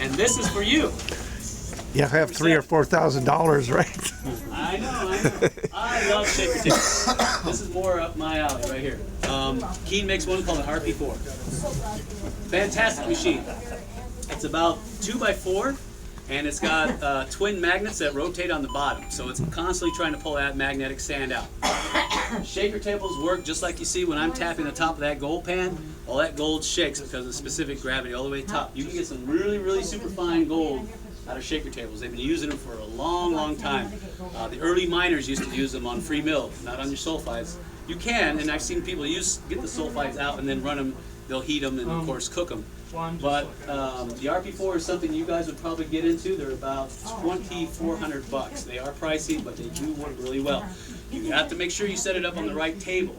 And this is for you. You have $3,000 or $4,000, right? I know. I love shaker tables. This is more up my alley right here. Keen makes one called an RP4. Fantastic machine. It's about 2x4, and it's got twin magnets that rotate on the bottom, so it's constantly trying to pull that magnetic sand out. Shaker tables work just like you see when I'm tapping the top of that gold pan. All that gold shakes because of specific gravity all the way top. You can get some really, really super fine gold out of shaker tables. They've been using them for a long, long time. The early miners used to use them on free mill, not on your sulfides. You can, and I've seen people get the sulfides out and then run them. They'll heat them and, of course, cook them. But the RP4 is something you guys would probably get into. They're about $2,400. They are pricey, but they do work really well. You have to make sure you set it up on the right table.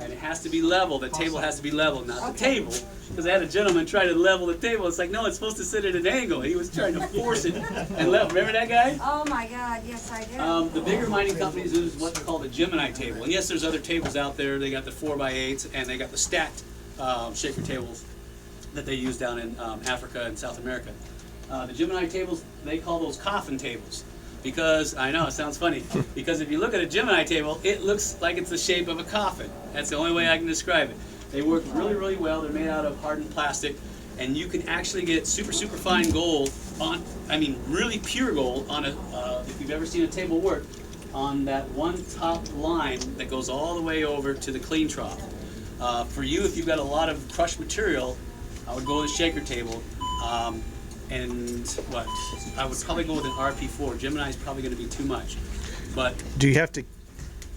And it has to be level. The table has to be level, not the table. Because I had a gentleman try to level the table. It's like, no, it's supposed to sit at an angle. He was trying to force it and level. Remember that guy? Oh my God, yes I do. The bigger mining companies use what's called a Gemini table. And yes, there's other tables out there. They got the 4x8s and they got the stacked shaker tables that they use down in Africa and South America. The Gemini tables, they call those coffin tables. Because, I know, it sounds funny, because if you look at a Gemini table, it looks like it's the shape of a coffin. That's the only way I can describe it. They work really, really well. They're made out of hardened plastic, and you can actually get super, super fine gold on, I mean, really pure gold on a, if you've ever seen a table work, on that one top line that goes all the way over to the clean trough. For you, if you've got a lot of crushed material, I would go with a shaker table. And what? I would probably go with an RP4. Gemini is probably going to be too much. But Do you have to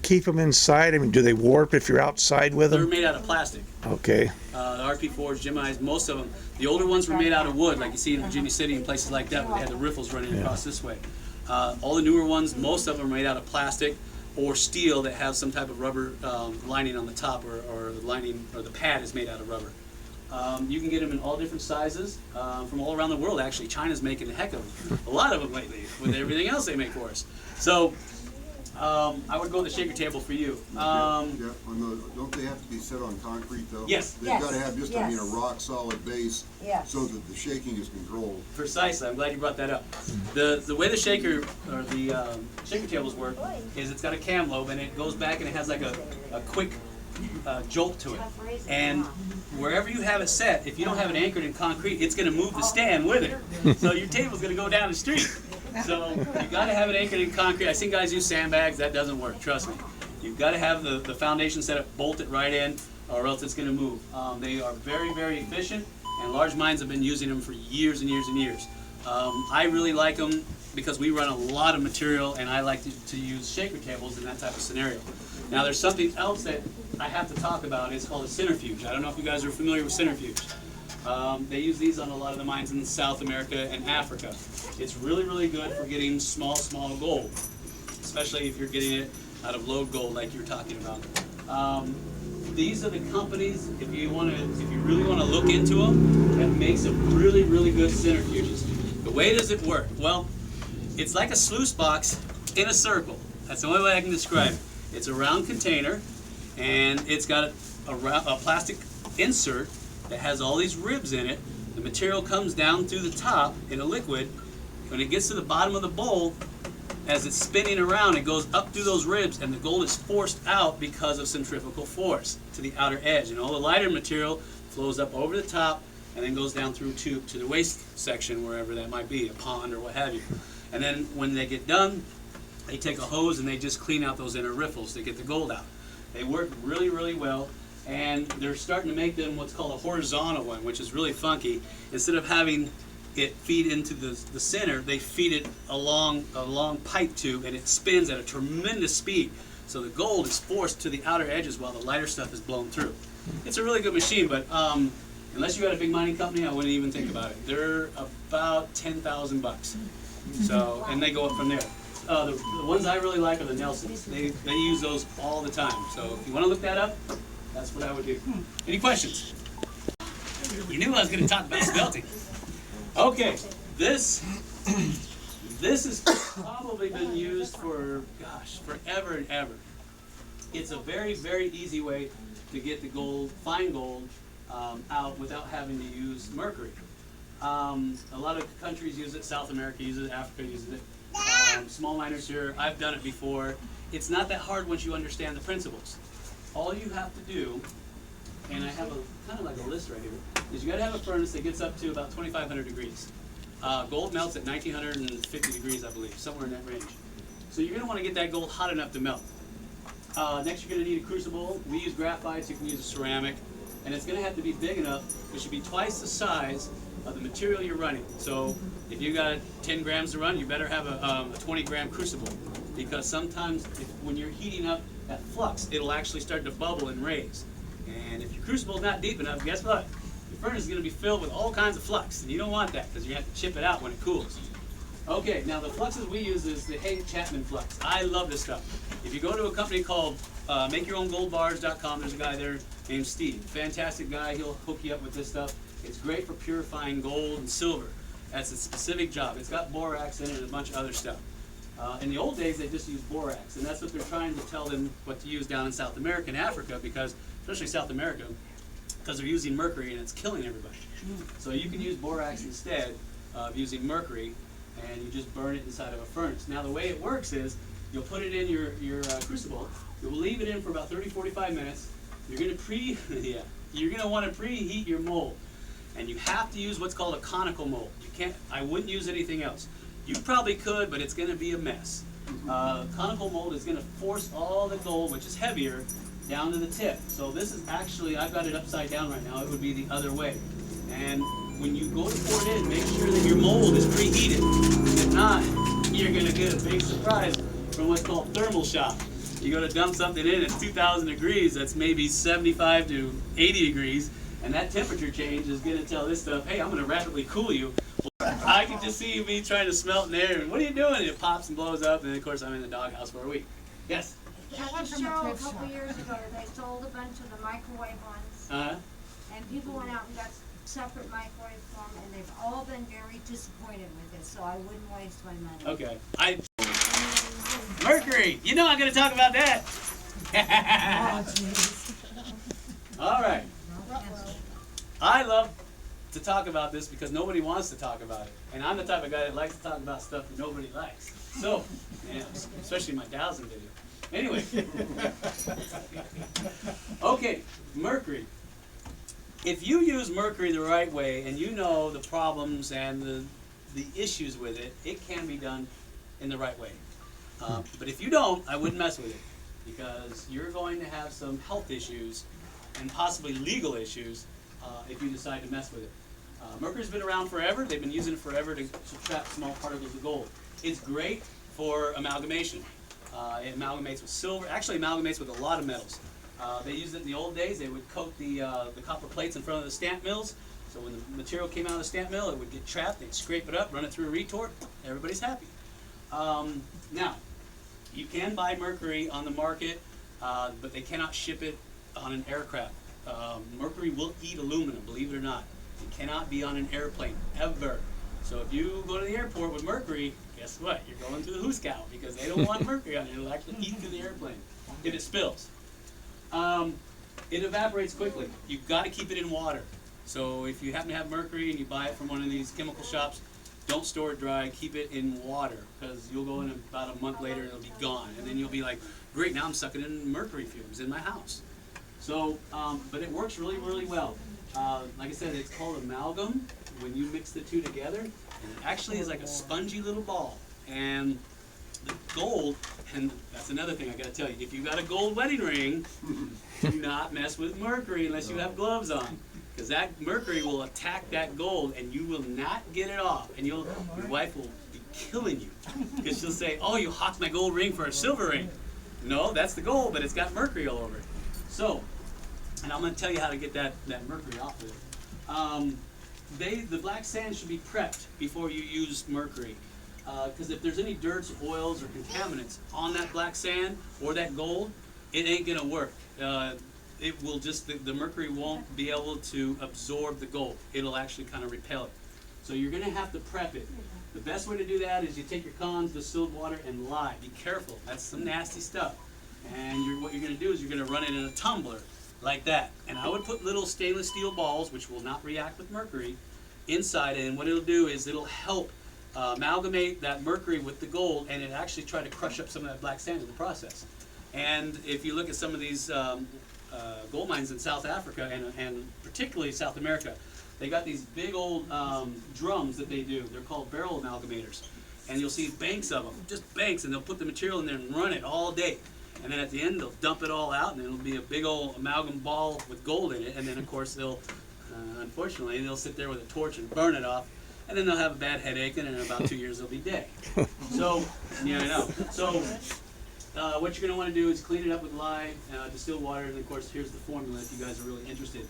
keep them inside? I mean, do they warp if you're outside with they're them? made out of plastic. Okay. The RP4s, Geminis, most of them. The older ones were made out of wood, like you see in Virginia City and places like that, where they had the riffles running across this way. All the newer ones, most of them are made out of plastic or steel that have some type of rubber lining on the top, or the lining or the pad is made out of rubber. You can get them in all different sizes from all around the world. Actually, China's making a heck of them. A lot of them lately with everything else they make for us. So I would go with the shaker table for you. Don't they have to be set on concrete though? Yes. They've got to have just a rock solid base so that the shaking is controlled. Precisely. I'm glad you brought that up. The way the shaker or the shaker tables work is it's got a cam lobe and it goes back and it has like a quick jolt to it. And wherever you have it set, if you don't have it anchored in concrete, it's going to move the stand with it. So your table's going to go down the street. So you got to have it anchored in concrete. I've seen guys use sandbags. That doesn't work. Trust me. You've got to have the foundation set up, bolt it right in, or else it's going to move. They are very, very efficient, and large mines have been using them for years and years and years. I really like them because we run a lot of material, and I like to use shaker tables in that type of scenario. Now, there's something else that I have to talk about. It's called a centrifuge. I don't know if you guys are familiar with centrifuge. They use these on a lot of the mines in South America and Africa. It's really, really good for getting small gold, especially if you're getting it out of load gold like you're talking about. These are the companies, if you really want to look into them, that make some really, really good centrifuges. The way does it work? Well, it's like a sluice box in a circle. That's the only way I can describe it. It's a round container, and it's got a plastic insert that has all these ribs in it. The material comes down through the top in a liquid. When it gets to the bottom of the bowl, as it's spinning around, it goes up through those ribs, and the gold is forced out because of centrifugal force to the outer edge. And all the lighter material flows up over the top and then goes down through to the waste section, wherever that might be, a pond or what have you. And then when they get done, they take a hose and they just clean out those inner riffles to get the gold out. They work really, really well, and they're starting to make them what's called a horizontal one, which is really funky. Instead of having it feed into the center, they feed it along a long pipe tube, and it spins at a tremendous speed. So the gold is forced to the outer edges while the lighter stuff is blown through. It's a really good machine, but unless you got a big mining company, I wouldn't even think about it. They're about $10,000. So, and they go up from there. The ones I really like are the Nelsons. They use those all the time. So if you want to look that up, that's what I would do. Any questions? You knew I was going to talk about smelting. Okay, this has probably been used for, gosh, forever and ever. It's a very, very easy way to get the gold, fine gold, out without having to use mercury. A lot of countries use it. South America uses it. Africa uses it. Small miners here, I've done it before. It's not that hard once you understand the principles. All you have to do, and I have a kind of like a list right here, is you got to have a furnace that gets up to about 2,500 degrees. Gold melts at 1,950 degrees, I believe, somewhere in that range. So you're going to want to get that gold hot enough to melt. Next, you're going to need a crucible. We use graphite, so you can use a ceramic. And it's going to have to be big enough. It should be twice the size of the material you're running. So if you got 10 grams to run, you better have a 20-gram crucible. Because sometimes when you're heating up that flux, it'll actually start to bubble and raise. And if your crucible's not deep enough, guess what? Your furnace is going to be filled with all kinds of flux. And you don't want that because you have to chip it out when it cools. Okay, now the fluxes we use is the Chapman flux. I love this stuff. If you go to a company called MakeYourOwnGoldBars.com, there's a guy there named Steve. Fantastic guy. He'll hook you up with this stuff. It's great for purifying gold and silver. That's a specific job. It's got borax in it and a bunch of other stuff. In the old days, they just used borax, and that's what they're trying to tell them what to use down in South America and Africa, because, especially South America, because they're using mercury and it's killing everybody. So you can use borax instead of using mercury, and you just burn it inside of a furnace. Now the way it works is, you'll put it in your crucible, you'll leave it in for about 30-45 minutes, you're going to you're going to want to preheat your mold. And you have to use what's called a conical mold. You can't, I wouldn't use anything else. You probably could, but it's going to be a mess. Conical mold is going to force all the gold, which is heavier, down to the tip. So this is actually, I've got it upside down right now, it would be the other way. And when you go to pour it in, make sure that your mold is preheated. If not, you're going to get a big surprise from what's called thermal shock. You go to dump something in at 2,000 degrees, that's maybe 75 to 80 degrees, and that temperature change is going to tell this stuff, hey, I'm going to rapidly cool you. I can just see me trying to smelt in there, and what are you doing? And it pops and blows up, and of course I'm in the doghouse for a week. Yes? At the show a couple years ago, they sold a bunch of the microwave ones, and people went out and got separate microwaves for them, and they've all been very disappointed with it, so I wouldn't waste my money. Okay. Mercury! You know I'm going to talk about that! All right. I love to talk about this because nobody wants to talk about it. And I'm the type of guy that likes to talk about stuff that nobody likes. So, yeah, especially my Dowsing video. Anyway. Okay, mercury. If you use mercury the right way and you know the problems and the issues with it, it can be done in the right way. But if you don't, I wouldn't mess with it because you're going to have some health issues and possibly legal issues if you decide to mess with it. Mercury's been around forever. They've been using it forever to trap small particles of gold. It's great for amalgamation. It amalgamates with silver. Actually amalgamates with a lot of metals. They used it in the old days. They would coat the copper plates in front of the stamp mills. So when the material came out of the stamp mill, it would get trapped. They'd scrape it up, run it through a retort. Everybody's happy. Now, you can buy mercury on the market, but they cannot ship it on an aircraft. Mercury will eat aluminum, believe it or not. It cannot be on an airplane, ever. So if you go to the airport with mercury, guess what? You're going through the hoosegow because they don't want mercury on it. It'll actually eat through the airplane if it spills. It evaporates quickly. You've got to keep it in water. So if you happen to have mercury and you buy it from one of these chemical shops, don't store it dry, keep it in water because you'll go in about a month later and it'll be gone. And then you'll be like, great, now I'm sucking in mercury fumes in my house. So, but it works really, really well. Like I said, it's called amalgam when you mix the two together. And it actually is like a spongy little ball. And the gold, and that's another thing I gotta tell you, if you got a gold wedding ring, do not mess with mercury unless you have gloves on. Because that mercury will attack that gold and you will not get it off. And your wife will be killing you. Because she'll say, oh, you hocked my gold ring for a silver ring. No, that's the gold, but it's got mercury all over it. So, and I'm going to tell you how to get that mercury off of it. The black sand should be prepped before you use mercury. Because if there's any dirts, oils, or contaminants on that black sand or that gold, it ain't going to work. It will just, the mercury won't be able to absorb the gold. It'll actually kind of repel it. So you're going to have to prep it. The best way to do that is you take your cons, distilled water, and lye. Be careful. That's some nasty stuff. And what you're going to do is you're going to run it in a tumbler like that. And I would put little stainless steel balls, which will not react with mercury, inside, and what it'll do is it'll help amalgamate that mercury with the gold, and it actually try to crush up some of that black sand in the process. And if you look at some of these gold mines in South Africa and particularly South America, they got these big old drums that they do. They're called barrel amalgamators. And you'll see banks of them, just banks, and they'll put the material in there and run it all day. And then at the end, they'll dump it all out, and it'll be a big old amalgam ball with gold in it. And then, of course, they'll, unfortunately, they'll sit there with a torch and burn it off. And then they'll have a bad headache, and in about 2 years, they'll be dead. So, yeah, I know. So, what you're going to want to do is clean it up with lye, distilled water, and of course, here's the formula if you guys are really interested.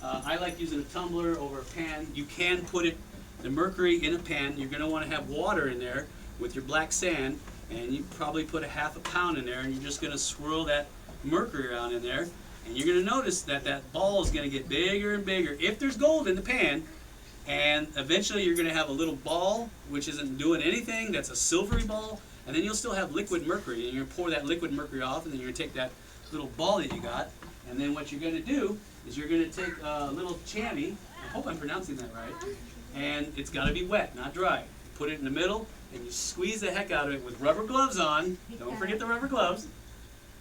I like using a tumbler over a pan. You can put the mercury in a pan. You're going to want to have water in there with your black sand, and you probably put a ½ pound in there, and you're just going to swirl that mercury around in there, and you're going to notice that that ball is going to get bigger and bigger if there's gold in the pan, and eventually you're going to have a little ball which isn't doing anything, that's a silvery ball, and then you'll still have liquid mercury, and you're going to pour that liquid mercury off, and then you're going to take that little ball that you got, and then what you're going to do is you're going to take a little chamois, I hope I'm pronouncing that right, and it's got to be wet, not dry. Put it in the middle, and you squeeze the heck out of it with rubber gloves on. Don't forget the rubber gloves.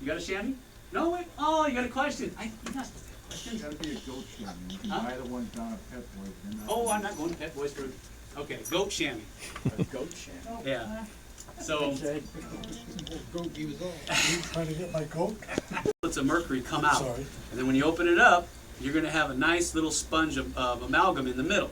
You got a chamois? No, wait. Oh, you got a question. You're not supposed to have questions. It's gotta be a goat chamois. You can buy the ones down at Pet Boys. They're not- Oh, I'm not going to Pet Boys for... Okay, goat chamois. A goat chamois. Yeah. So, Goat, he was all. Trying to get my coat? lets the mercury come out. Sorry. And then when you open it up, you're going to have a nice little sponge of amalgam in the middle.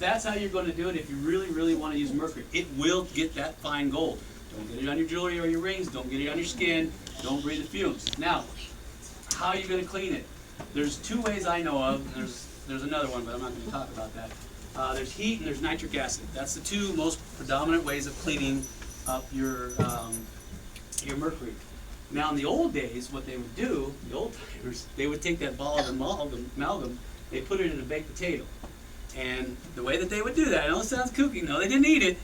That's how you're going to do it if you really, really want to use mercury. It will get that fine gold. Don't get it on your jewelry or your rings. Don't get it on your skin. Don't breathe the fumes. Now, how are you going to clean it? There's 2 ways I know of. There's another one, but I'm not going to talk about that. There's heat and there's nitric acid. That's the 2 most predominant ways of cleaning up your mercury. Now, in the old days, what they would do, the old timers, they would take that ball of amalgam, they put it in a baked potato. And the way that they would do that, I know it sounds kooky, no, they didn't eat it.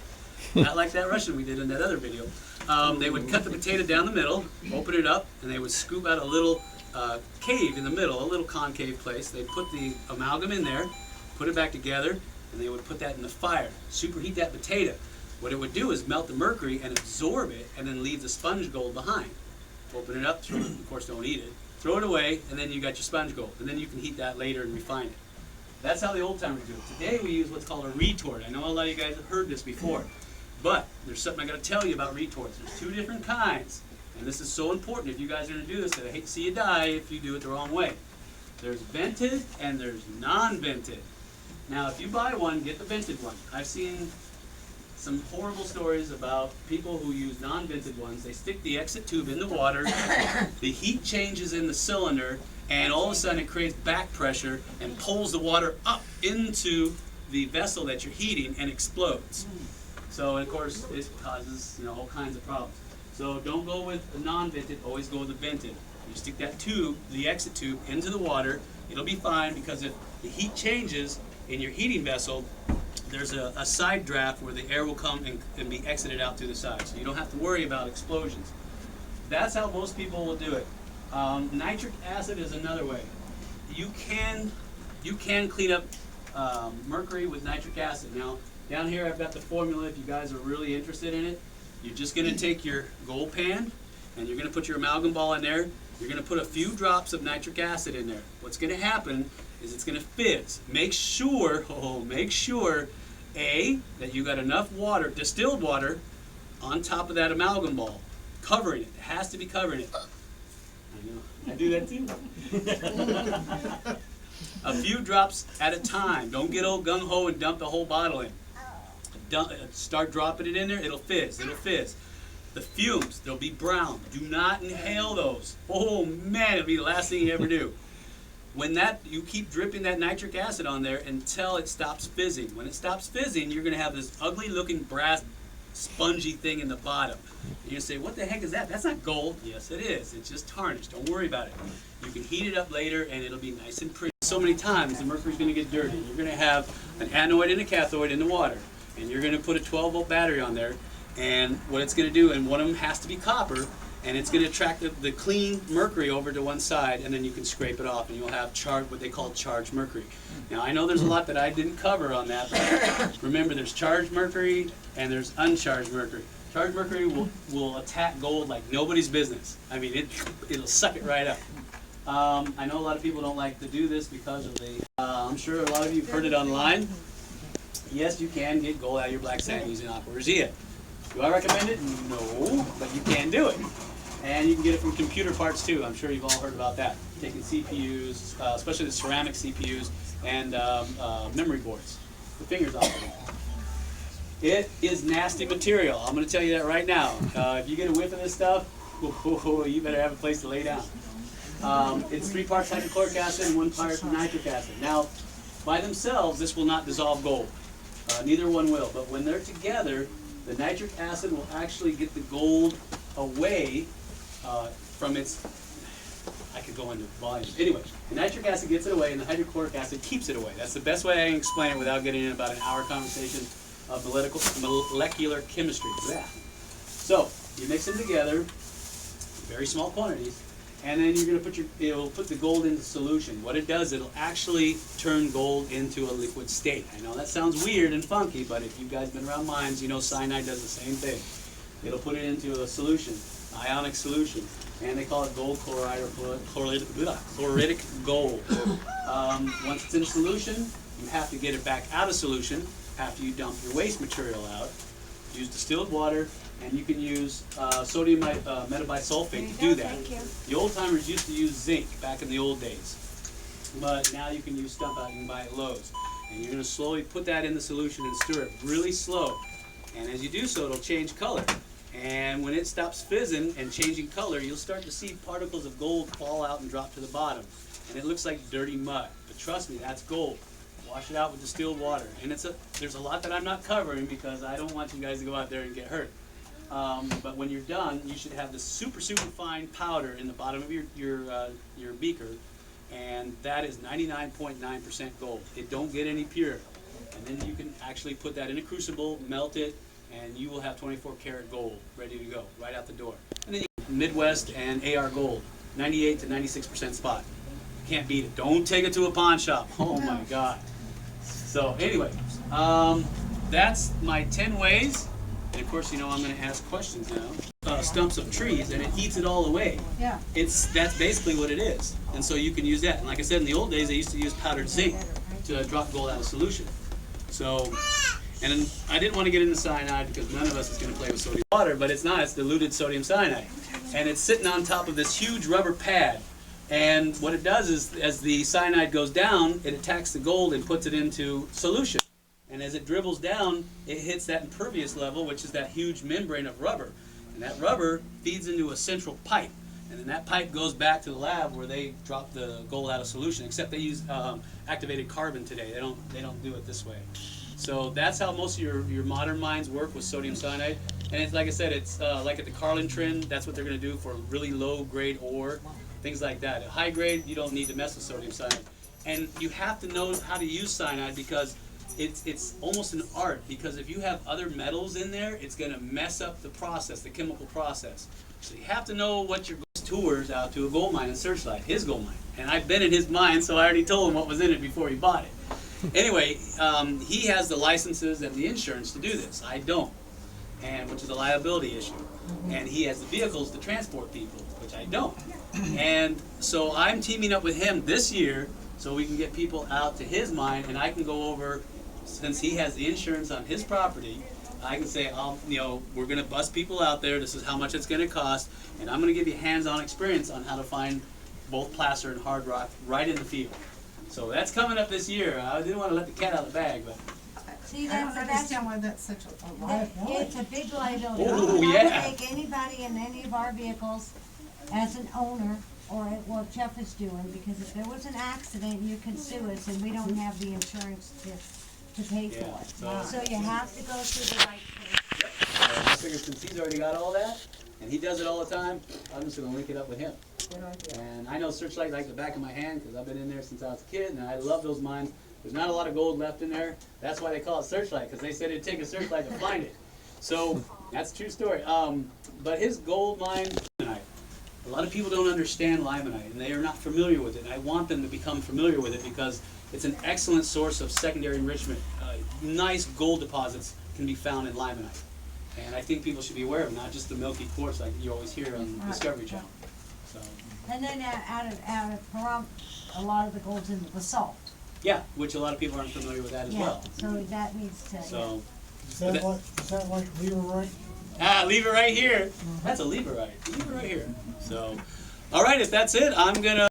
Not like that Russian we did in that other video. They would cut the potato down the middle, open it up, and they would scoop out a little cave in the middle, a little concave place. They'd put the amalgam in there, put it back together, and they would put that in the fire, superheat that potato. What it would do is melt the mercury and absorb it, and then leave the sponge gold behind. Open it up, throw it, of course don't eat it, throw it away, and then you got your sponge gold. And then you can heat that later and refine it. That's how the old timers do it. Today we use what's called a retort. I know a lot of you guys have heard this before, but there's something I got to tell you about retorts. There's 2 different kinds, and this is so important if you guys are going to do this. I hate to see you die if you do it the wrong way. There's vented and there's non-vented. Now, if you buy one, get the vented one. I've seen some horrible stories about people who use non-vented ones. They stick the exit tube in the water, the heat changes in the cylinder, and all of a sudden it creates back pressure and pulls the water up into the vessel that you're heating and explodes. So, of course, it causes all kinds of problems. So don't go with the non-vented, always go with the vented. You stick that tube, the exit tube, into the water, it'll be fine, because if the heat changes in your heating vessel, there's a side draft where the air will come and be exited out through the side. So you don't have to worry about explosions. That's how most people will do it. Nitric acid is another way. You can clean up mercury with nitric acid. Now, down here I've got the formula if you guys are really interested in it. You're just going to take your gold pan and you're going to put your amalgam ball in there. You're going to put a few drops of nitric acid in there. What's going to happen is it's going to fizz. Make sure, A, that you got enough water, distilled water, on top of that amalgam ball, covering it. It has to be covering it. I know, I do that too. A few drops at a time. Don't get old gung-ho and dump the whole bottle in. Start dropping it in there, it'll fizz, it'll fizz. The fumes, they'll be brown. Do not inhale those. Oh man, it'll be the last thing you ever do. When you keep dripping that nitric acid on there until it stops fizzing. When it stops fizzing, you're gonna have this ugly looking brass spongy thing in the bottom. You're gonna say, what the heck is that? That's not gold. Yes, it is. It's just tarnished. Don't worry about it. You can heat it up later and it'll be nice and pretty. So many times the mercury's gonna get dirty. You're gonna have an anode and a cathode in the water. And you're gonna put a 12-volt battery on there. And what it's gonna do, and one of them has to be copper, and it's going to attract the clean mercury over to one side, and then you can scrape it off, and you'll have what they call charged mercury. Now, I know there's a lot that I didn't cover on that, but remember, there's charged mercury and there's uncharged mercury. Charged mercury will attack gold like nobody's business. I mean, it'll suck it right up. I know a lot of people don't like to do this because of I'm sure a lot of you have heard it online. Yes, you can get gold out of your black sand using aqua regia. Do I recommend it? No, but you can do it. And you can get it from computer parts too. I'm sure you've all heard about that. Taking CPUs, especially the ceramic CPUs, and memory boards, the fingers off of them. It is nasty material. I'm going to tell you that right now. If you get a whiff of this stuff, you better have a place to lay down. It's 3 parts hydrochloric acid and 1 part nitric acid. Now, by themselves, this will not dissolve gold. Neither one will. But when they're together, the nitric acid will actually get the gold away from its... I could go into volume. Anyway, the nitric acid gets it away, and the hydrochloric acid keeps it away. That's the best way I can explain it without getting in about an hour conversation of molecular chemistry. Yeah. So, you mix them together, very small quantities, and then you're going to it'll put the gold into solution. What it does, it'll actually turn gold into a liquid state. I know that sounds weird and funky, but if you guys been around mines, you know cyanide does the same thing. It'll put it into a solution, ionic solution, and they call it gold chloride or chloridic gold. Once it's in solution, you have to get it back out of solution after you dump your waste material out. Use distilled water, and you can use sodium metabisulfate to do that. The old timers used to use zinc back in the old days, but now you can use stuff out you can buy at Lowe's. And you're going to slowly put that in the solution and stir it really slow. And as you do so, it'll change color. And when it stops fizzing and changing color, you'll start to see particles of gold fall out and drop to the bottom. And it looks like dirty mud. But trust me, that's gold. Wash it out with distilled water. And there's a lot that I'm not covering because I don't want you guys to go out there and get hurt. But when you're done, you should have this super, super fine powder in the bottom of your beaker. And that is 99.9% gold. It don't get any purer. And then you can actually put that in a crucible, melt it, and you will have 24 karat gold ready to go right out the door. And then Midwest and AR Gold, 98 to 96% spot. Can't beat it. Don't take it to a pawn shop. Oh my God. So anyway, that's my 10 ways. And of course, you know I'm going to ask questions now. Stumps of trees, and it eats it all away. Yeah. That's basically what it is. And so you can use that. And like I said, in the old days, they used to use powdered zinc to drop gold out of solution. So, and I didn't want to get into cyanide because none of us is going to play with sodium water, but it's not. It's diluted sodium cyanide. And it's sitting on top of this huge rubber pad. And what it does is, as the cyanide goes down, it attacks the gold and puts it into solution. And as it dribbles down, it hits that impervious level, which is that huge membrane of rubber. And that rubber feeds into a central pipe. And then that pipe goes back to the lab where they drop the gold out of solution, except they use activated carbon today. They don't do it this way. So that's how most of your modern mines work with sodium cyanide. And it's like I said, it's like at the Carlin Trend, that's what they're going to do for really low grade ore, things like that. At high grade, you don't need to mess with sodium cyanide. And you have to know how to use cyanide because it's almost an art, because if you have other metals in there, it's going to mess up the process, the chemical process. So you have to know what your tours out to a gold mine in Searchlight, his gold mine. And I've been in his mine, so I already told him what was in it before he bought it. Anyway, he has the licenses and the insurance to do this. I don't, and which is a liability issue. And he has the vehicles to transport people, which I don't. And so I'm teaming up with him this year so we can get people out to his mine, and I can go over, since he has the insurance on his property, I can say, we're going to bust people out there. This is how much it's going to cost, and I'm going to give you hands-on experience on how to find both placer and hard rock right in the field. So that's coming up this year. I didn't want to let the cat out of the bag, but See, I don't understand why that's such a liability. It's a big liability. Oh, I yeah. would take anybody in any of our vehicles as an owner, or what Jeff is doing, because if there was an accident, you can sue us, and we don't have the insurance to pay for Yeah, it. so- So you have to go through the right place. I figured since he's already got all that, and he does it all the time, I'm just going to link it up with him. Good idea. And I know Searchlight like the back of my hand because I've been in there since I was a kid, and I love those mines. There's not a lot of gold left in there. That's why they call it Searchlight, because they said it'd take a searchlight to find it. So that's a true story. But his gold mine, A lot of people don't understand limonite, and they are not familiar with it. And I want them to become familiar with it because it's an excellent source of secondary enrichment. Nice gold deposits can be found in limonite. And I think people should be aware of it, not just the milky quartz like you always hear on the Discovery Channel. So, And then out of Pahrump, a lot of the gold's in the basalt. yeah, which a lot of people aren't familiar with that as well. So that needs to, So, Is that like leverite? leave it right here. That's a leverite. Leave it right here. So, all right, if that's it, I'm gonna